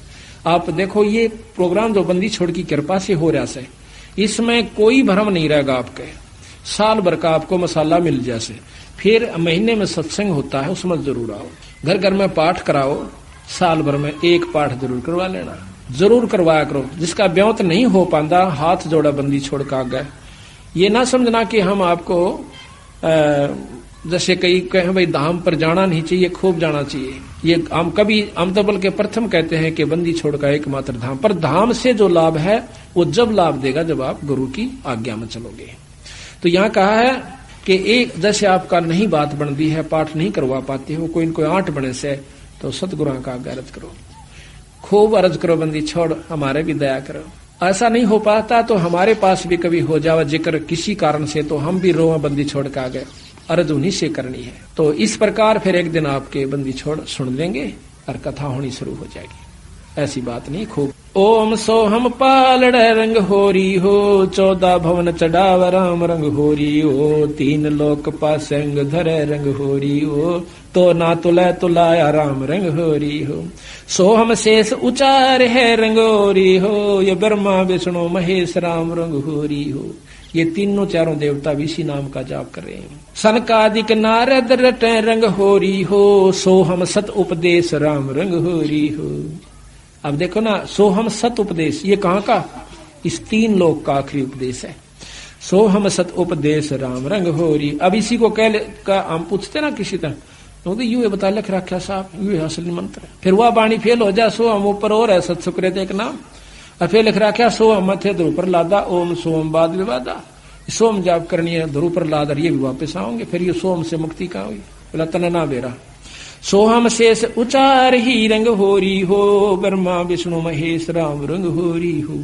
आप देखो ये प्रोग्राम जो बंदी छोड़ की कृपा से हो रहा से, इसमें कोई भ्रम नहीं रहेगा आपके। साल भर का आपको मसाला मिल जैसे, फिर महीने में सत्संग होता है उसमें जरूर आओ, घर घर में पाठ कराओ, साल भर में एक पाठ जरूर करवा लेना, जरूर करवाया करो। जिसका ब्योत नहीं हो पाता हाथ जोड़ा बंदी छोड़ का गए। ये ना समझना कि हम आपको जैसे कई कहें भाई धाम पर जाना नहीं चाहिए, खूब जाना चाहिए। ये हम तो बल्कि प्रथम कहते हैं कि बंदी छोड़ का एकमात्र धाम, पर धाम से जो लाभ है वो जब लाभ देगा जब आप गुरु की आज्ञा में चलोगे। तो यहाँ कहा है कि एक जैसे आपका नहीं बात बनती है, पाठ नहीं करवा पाते हो, कोई इनको 8 बने से, तो सतगुरु का आज्ञा अर्ज करो, खूब अर्ज करो, बंदी छोड़ हमारे भी दया करो। ऐसा नहीं हो पाता तो हमारे पास भी कभी हो जावा जिक्र किसी कारण से, तो हम भी रोआ बंदी छोड़ के आ गए, अर्ज उन्हीं से करनी है। तो इस प्रकार फिर एक दिन आपके बंदी छोड़ सुन लेंगे और कथा होनी शुरू हो जाएगी। ऐसी बात नहीं, खूब। ओम सोहम पालड़ रंग होरी हो, 14 भवन चढ़ाव राम रंग होरी हो, 3 लोक पासंग धरे रंग होरी हो, तो ना तुला तुलाया राम रंग होरी हो। सोहम शेष उचार है रंग होरी हो, ये ब्रह्मा विष्णु महेश राम रंग होरी हो। ये तीनों चारों देवता भी इसी नाम का जाप कर रहे हैं। सनकादिक नारद रटे रंग होरी हो, सोहम सत उपदेश राम रंग होरी हो। अब देखो ना, सोहम सत उपदेश ये कहाँ का, इस 3 लोक का आखिरी उपदेश है। सोहम सत उपदेश राम रंग होरी। अब इसी को कह हम पूछते ना किसी तरह, तो यू बता लिख रखा साहब, यू है असली मंत्र। फिर वह बाणी फेल हो जा, सो हम ऊपर और है सत सुकृत एक नाम, और फिर लिख रखा सो हम थे ध्रुव पर लादा, ओम सोम बाद विवादा। सोम जाप करनी है, ध्रुव पर लादा, ये भी वापस आओगे, फिर ये सोम से मुक्ति कहाँ हुई, बोला तना ना बेरा। सोहम शेष उचार ही रंग होरी हो, ब्रह्मा विष्णु महेश राम रंग होरी हो।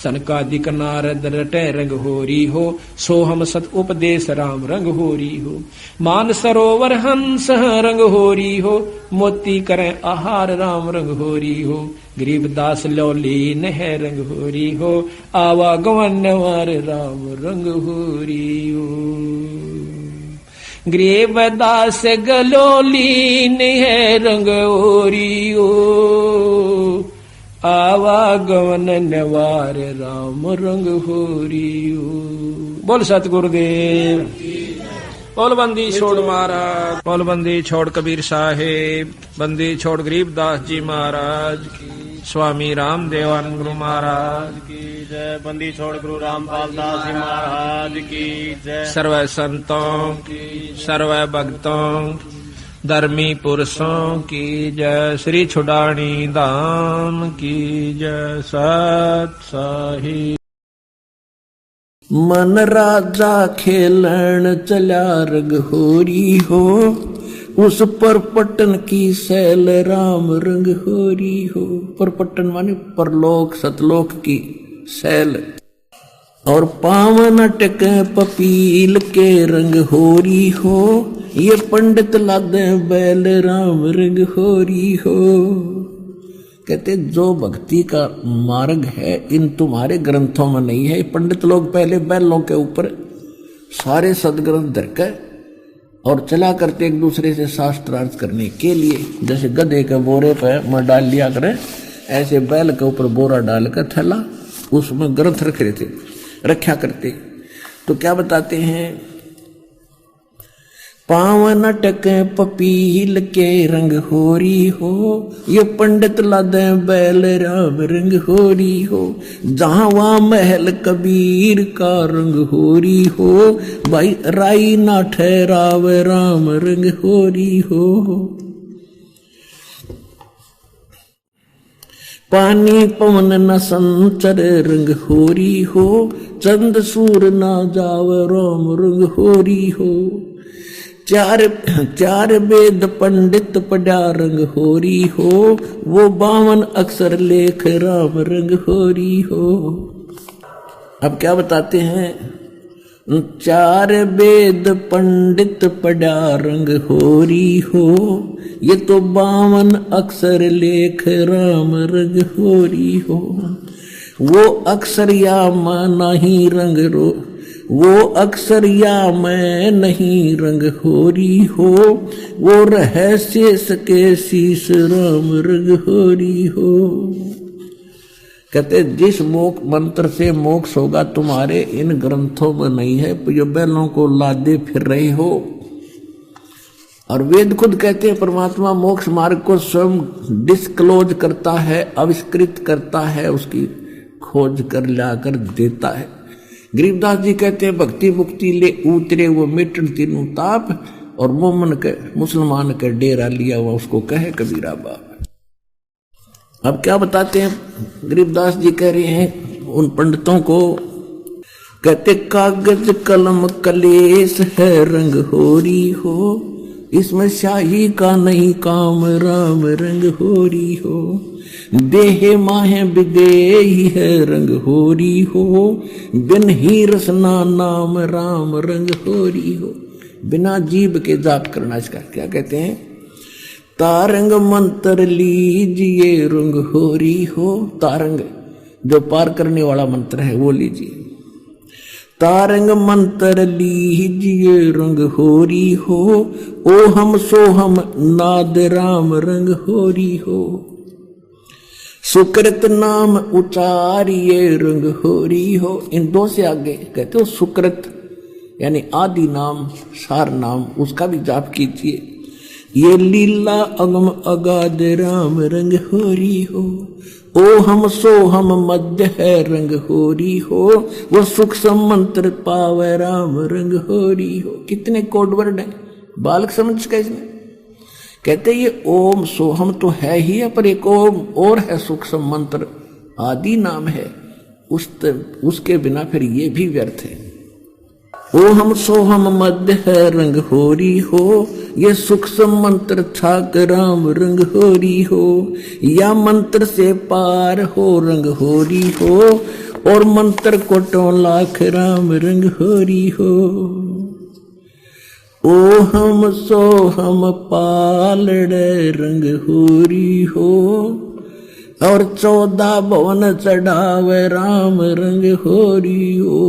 सनकादिक नारद रटे रंग होरी हो, सोहम सत उपदेश राम रंग होरी हो। मान सरोवर हंस रंग होरी हो, मोती करें आहार राम रंग होरी हो। गरीबदास लौलीन है रंग होरी हो, आवागमन वार राम रंग होरी हो। गरीबदास गलोलीन है रंग होरी हो, आवागमन नवार राम रंग होरी हो। बोल सतगुरुदेव, बोल बंदी छोड़ महाराज, बोल बंदी छोड़ कबीर साहेब, बंदी छोड़ गरीबदास जी महाराज की, स्वामी राम देवानंद गुरु महाराज की जय, बंदी छोड़ गुरु रामपाल दास जी महाराज की जय। सर्व संतों की, सर्व भक्तों धर्मी पुरुषों की जय, श्री छुड़ानी धाम की जय। सत साहिब। मन राजा खेलन चला रंग होरी हो, उस पर पटन की सैल राम रंग होरी हो। पर पटन माने परलोक सतलोक की सैल, और पावन टक पपील के रंग होरी हो, ये पंडित लादे बैल राम रंग होरी हो। कहते जो भक्ति का मार्ग है इन तुम्हारे ग्रंथों में नहीं है। पंडित लोग पहले बैलों के ऊपर सारे सदग्रंथ धरकर और चला करते एक दूसरे से शास्त्रार्थ करने के लिए, जैसे गधे के बोरे पे मैं डाल लिया करे, ऐसे बैल के ऊपर बोरा डालकर थैला, उसमें ग्रंथ रख रहे थे, रखा करते। तो क्या बताते हैं, पावन अटक पपील के रंग होरी हो, ये पंडित लादे बैल राम रंग होरी हो, जहां वहां महल कबीर का रंग होरी हो, भाई राई ना ठहराव राम रंग होरी हो। पानी पवन न संचर रंग होरी हो, चंद सूर ना जाव राम रंग होरी हो, चार वेद पंडित पढ़ा रंग होरी हो, वो 52 अक्षर लेख राम रंग होरी हो। अब क्या बताते हैं, 4 वेद पंडित पढ़ा रंग होरी हो, ये तो 52 अक्षर लेख राम रंग होरी हो, वो अक्षर या मां नहीं रंग रो, वो अक्षर या मैं नहीं रंग होरी हो, वो रहस्य सके शीश राम रंग होरी हो। कहते जिस मंत्र से मोक्ष होगा तुम्हारे इन ग्रंथों में नहीं है, जो बैलों को लादे फिर रहे हो। और वेद खुद कहते हैं परमात्मा मोक्ष मार्ग को स्वयं डिस्क्लोज करता है, आविष्कृत करता है, उसकी खोज कर लाकर देता है। गरीबदास जी कहते हैं भक्ति मुक्ति ले उतरे वो मिटन तीनों ताप, और मोमन के मुसलमान के डेरा लिया हुआ उसको कहे कबीरा बाप। अब क्या बताते हैं, गरीबदास जी कह रहे हैं उन पंडितों को, कहते कागज कलम कलेश है रंग होरी हो, इसमें शाही का नहीं काम राम रंग होरी हो, देह माहे विदेही है रंग होरी हो, बिन ही रसना नाम राम रंग होरी हो। बिना जीव के जाप करना, इसका क्या कहते हैं, तारंग मंत्र लीजिए रंग होरी हो, तारंग जो पार करने वाला मंत्र है वो लीजिए, तारंग मंत्र लीजिए रंग होरी हो, ओ हम सो हम नाद राम रंग होरी हो, सुकृत नाम उचारिये रंग होरी हो। इन दो से आगे कहते हो सुकृत यानी आदि नाम, सार नाम, उसका भी जाप कीजिए। ये लीला अगम अगाध राम रंग होरी हो, ओ हम सो हम मध्य है रंग होरी हो, वो सूक्ष्म मंत्र पावे राम रंग होरी हो। कितने कोड वर्ड है, बालक समझ का इसमें। कहते ये ओम सोहम तो है ही है, पर एक ओम और है सूक्ष्म मंत्र, आदि नाम है, उसके बिना फिर ये भी व्यर्थ है। ओ हम सोहम मध्य है रंग होरी हो, ये सूक्ष्म मंत्र छाक राम रंग होरी हो, या मंत्र से पार हो रंग होरी हो, और मंत्र को 2 लाख राम रंग होरी हो। ओ हम सो हम पालड़े रंग होरी हो, और 14 भवन चढ़ावे राम रंग होरी हो,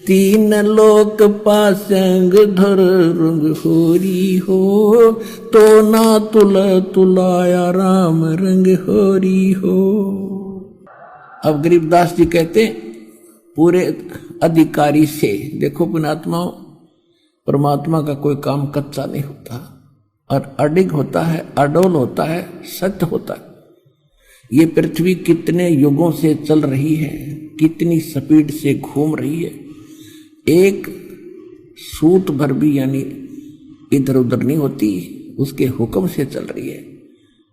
3 लोक पासंग धर रंग होरी हो, तो ना तुलाया राम रंग होरी हो। अब गरीबदास जी कहते पूरे अधिकारी से, देखो पुण्यात्माओं, परमात्मा का कोई काम कच्चा नहीं होता, और अडिग होता है, अडोल होता है, सत्य होता है। ये पृथ्वी कितने युगों से चल रही है, कितनी स्पीड से घूम रही है, एक सूत भर भी यानी इधर उधर नहीं होती, उसके हुक्म से चल रही है।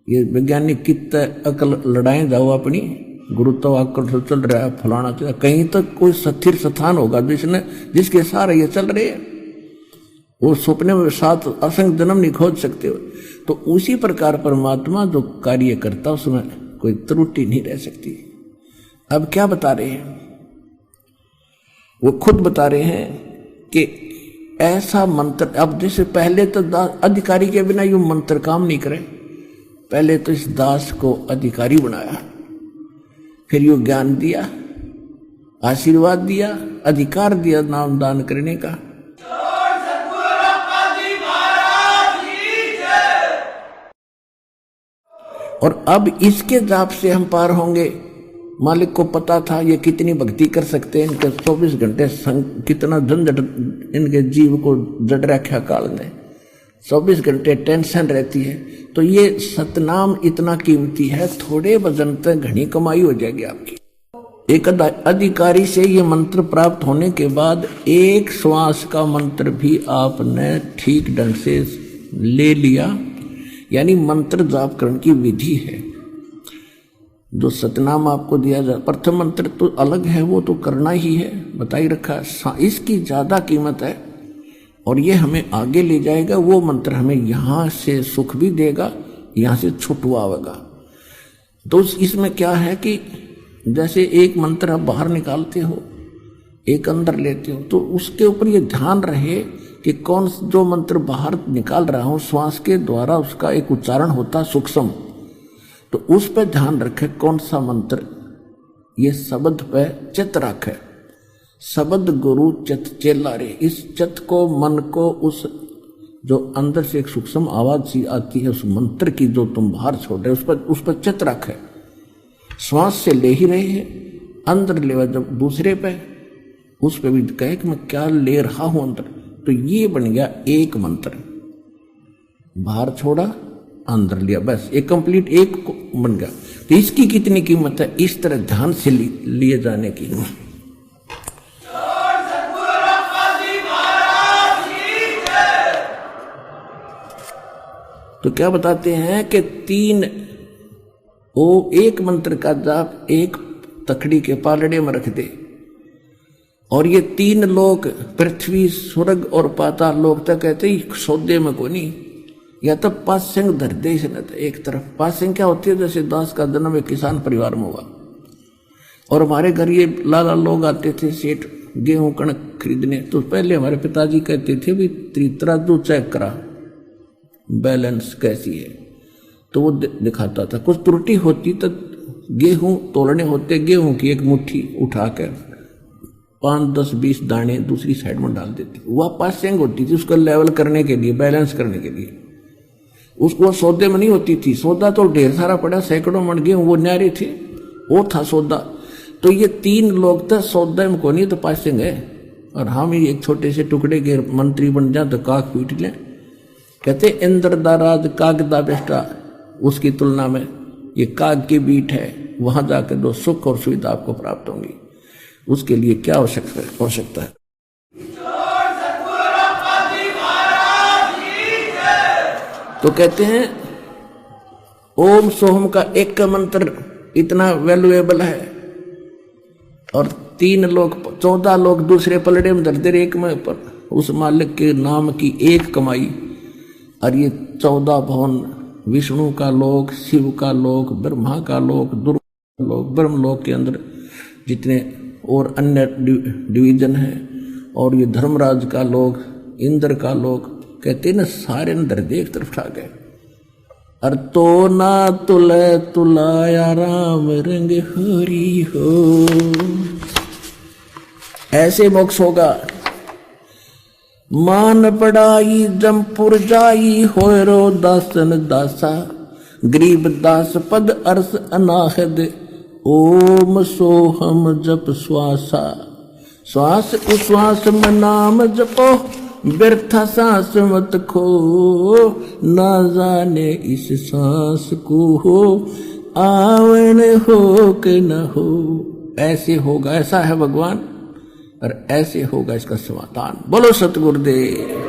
ये वैज्ञानिक कितना अकल लड़ाएं जाओ अपनी, गुरुत्वाकर्षण चल रहा है, फलाना चल, कहीं तक कोई स्थिर स्थान होगा जिसके सहारे ये चल रहे हैं। वो सपने में 7 असंख्य जन्म नहीं खोज सकते हो। तो उसी प्रकार परमात्मा जो कार्य करता उसमें कोई त्रुटि नहीं रह सकती। अब क्या बता रहे हैं, वो खुद बता रहे हैं कि ऐसा मंत्र, अब जैसे पहले तो अधिकारी के बिना यूं मंत्र काम नहीं करे, पहले तो इस दास को अधिकारी बनाया, फिर यूं ज्ञान दिया, आशीर्वाद दिया, अधिकार दिया नाम दान करने का। और अब इसके जाप से हम पार होंगे। मालिक को पता था ये कितनी भक्ति कर सकते हैं, इनके 24 घंटे कितना झंझट इनके जीव को जड़ रखा काल ने, 24 घंटे टेंशन रहती है। तो ये सतनाम इतना कीमती है, थोड़े वजन तक घनी कमाई हो जाएगी आपकी। एक अधिकारी से ये मंत्र प्राप्त होने के बाद एक श्वास का मंत्र भी आपने ठीक ढंग से ले लिया, यानी मंत्र जाप करने की विधि है। जो सतनाम आपको दिया जाए, प्रथम मंत्र तो अलग है, वो तो करना ही है, बता ही रखा। इसकी ज्यादा कीमत है और ये हमें आगे ले जाएगा। वो मंत्र हमें यहां से सुख भी देगा, यहां से छुटवाएगा। तो इसमें क्या है कि जैसे एक मंत्र आप बाहर निकालते हो, एक अंदर लेते हो, तो उसके ऊपर ये ध्यान रहे कि कौन जो मंत्र बाहर निकाल रहा हूं श्वास के द्वारा उसका एक उच्चारण होता सूक्ष्म, तो उस पर ध्यान रखे कौन सा मंत्र। ये शब्द पे चित रखे, शब्द गुरु चित चेला रे। इस चित को, मन को, उस जो अंदर से एक सूक्ष्म आवाज सी आती है उस मंत्र की जो तुम बाहर छोड़ रहे उस पर चित रखे। श्वास से ले ही रहे हैं, अंदर ले जब दूसरे पे उस पे भी कहे कि मैं क्या ले रहा हूं अंदर, तो ये बन गया एक मंत्र। बाहर छोड़ा, अंदर लिया, बस एक कंप्लीट एक बन गया। तो इसकी कितनी कीमत है इस तरह ध्यान से लिए जाने की। तो क्या बताते हैं कि एक मंत्र का जाप एक तकड़ी के पालड़े में रख दे, और ये 3 लोक, पृथ्वी, स्वर्ग और पाताल लोक तक कहते ही सौदे में को नहीं। या तो पासिंग धर दे एक तरफ। पासिंग क्या होती है, जैसे दास का जन्म एक किसान परिवार में हुआ और हमारे घर ये लाला लोग आते थे सेठ गेहूं कणक खरीदने, तो पहले हमारे पिताजी कहते थे भी तराजू चेक करा बैलेंस कैसी है, तो वो दिखाता था। कुछ त्रुटि होती तो गेहूं तोड़ने होते, गेहूं की एक मुट्ठी उठाकर 5, 10, 20 दाने दूसरी साइड में डाल देते, वह पासिंग होती थी उसको लेवल करने के लिए, बैलेंस करने के लिए। उसको सौदे में नहीं होती थी, सौदा तो ढेर सारा पड़ा, सैकड़ों मन गेहूं वो न्यारे थे, वो था सौदा। तो ये 3 लोग तो सौदा में को नहीं तो पासिंग है, और हम ही एक छोटे से टुकड़े के मंत्री बन जाए तो काक पीट लें। कहते इंद्र दा राज काग दा बेटा, उसकी तुलना में ये काग की बीट है, वहां जाकर जो सुख और सुविधा आपको प्राप्त होंगी। उसके लिए क्या आवश्यकता है। तो कहते हैं ओम सोहम का एक का मंत्र इतना वैल्यूएबल है, और 3 लोग 14 लोग दूसरे पलड़े में धरते, एक में पर उस मालिक के नाम की एक कमाई। और ये 14 भवन, विष्णु का लोक, शिव का लोक, ब्रह्मा का लोक, दुर्गा का लोक, ब्रह्म लोक के अंदर जितने और अन्य डिवीजन है, और ये धर्मराज का लोक, इंद्र का लोक, कहते न सारे अंदर एक तरफ उठा गए। और तो ना तुले तुलाया राम रंग हरी हो, ऐसे मोक्ष होगा। मान पड़ाई जमपुर जाई होरो दासन दासा, गरीब दास पद अर्स अनाहद, ओम सोहम जप श्वासा। श्वास उश्वास में नाम जपो, व्यर्था सांस मत खो, ना जाने इस सांस को हो आवन हो कि न हो। ऐसे होगा, ऐसा है भगवान, और ऐसे होगा इसका समाधान। बोलो सतगुरुदेव।